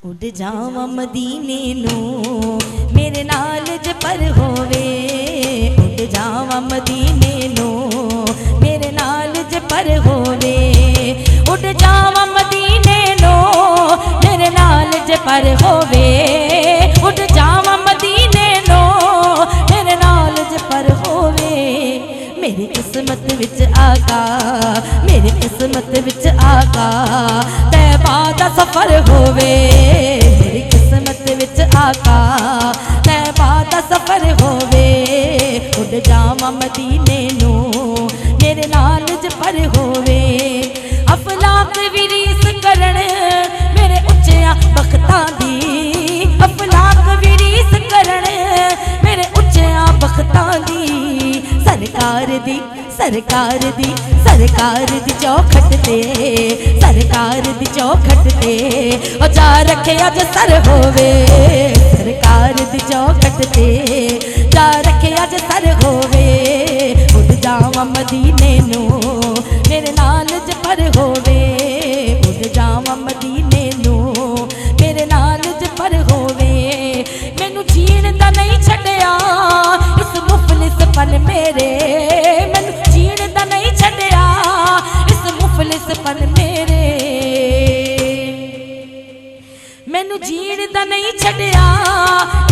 उड़ जावा मदीने नू मेरे नाल ज पर होवे। उड़ जावा मदीने नू मेरे नाल ज पर होवे। उड़ जावा मदीने नू मेरे नाल ज पर होवे। उड़ जावा मदीने नू मेरे नाल ज पर होवे। मेरी किस्मत विच आका, मेरी किस्मत विच आका तैबा दा सफर होवे। मेरी किस्मत विच आका तैबा दा सफर होवे। उड़ जावा मदीने नू मेरे नाल ज पर होवे। अफलाक भी रीस करन मेरे उच्चिया बख्तां दी। अफलाक भी रीस करन मेरे उच्चिया बख्तां दी। सरकार दी सरकार दी सरकार दी चौखट ते, सरकार दी चौखट ते ओ जा रखे अज सर होवे। सरकार दी चौखट ते जा रखे अज सर होवे। उड़ जावा मदीने नू मेरे नाल ज पर होवे। उड़ जावा मदीने नू मेरे नाल ज पर होवे। मैनू जीण दा नहीं छड्डिया इस मुफलिस पन मेरे। मैनू जीण दा नहीं छड्डिया इस मुफलिस पन मेरे। मैनू जीण दा नहीं छड्डिया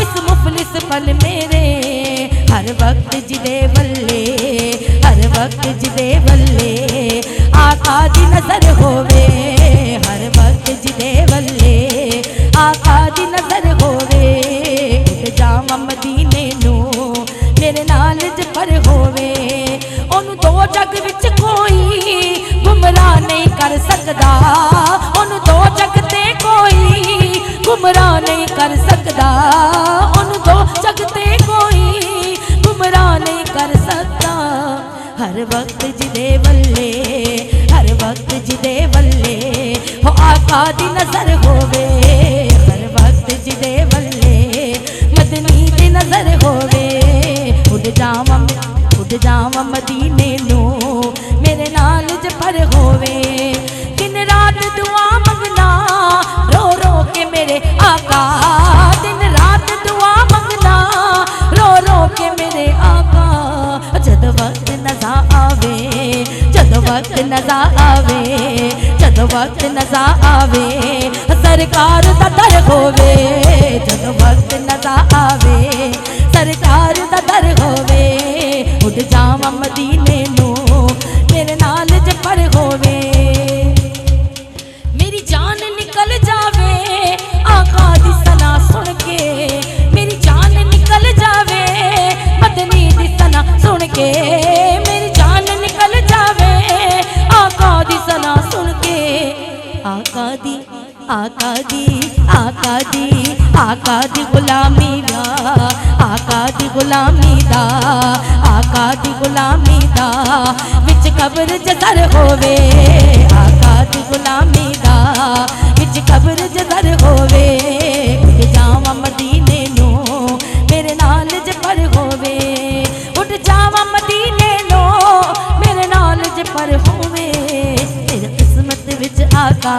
इस मुफलिस पन मेरे। हर वक्त जिदे वल्ले, हर वक्त जिदे वल्ले आका दी नजर होवे। हर वक्त जिदे वल्ले आका दी नजर होवे। उड़ जावा मदीने नू मेरे नाल ज पर होवे। ओनू दो जग विच कोई गुमराह नहीं कर सकदा। ओनू दो जग ते कोई गुमराह नहीं कर सकदा। ओनू दो जग ते कोई गुमराह नहीं कर सकदा। हर वक्त जिदे वल्ले, हर वक्त जिदे वल्ले हो आका दी नजर होवे। हर वक्त जिदे वल्ले मदनी दी नजर होवे। उड़ जावा मदीने नू मेरे नाल ज पर होवे। दिन रात दुआ मंगना रो रो के मेरे आका। दिन रात दुआ मंगना रो रो के मेरे आका। जद वक्त नज़ा आवे, जद वक्त नज़ा आवे, जद वक्त नज़ा आवे सरकार दा दर होवे। जद वक्त नज़ा आवे सरकार दा दर होवे। उड़ जावा मदीने नू मेरे नाल ज पर होवे। मेरी जान निकल जावे आका दी सना सुन के। मेरी जान निकल जावे मदनी दी सना सुन के। मेरी जान निकल जावे आका दी सना सुन के। आका दी आका दी आका दी आका दी गुलामी दा, आका दी गुलामी दा, आका दी गुलामी दा विच कब्र जदर होवे। आका दी गुलामी दा विच कब्र जदर होवे। उड़ जावा मदीने नू मेरे नाल ज पर होवे। उड़ जावा मदीने नू मेरे नाल ज पर होवे। मेरी किस्मत विच आका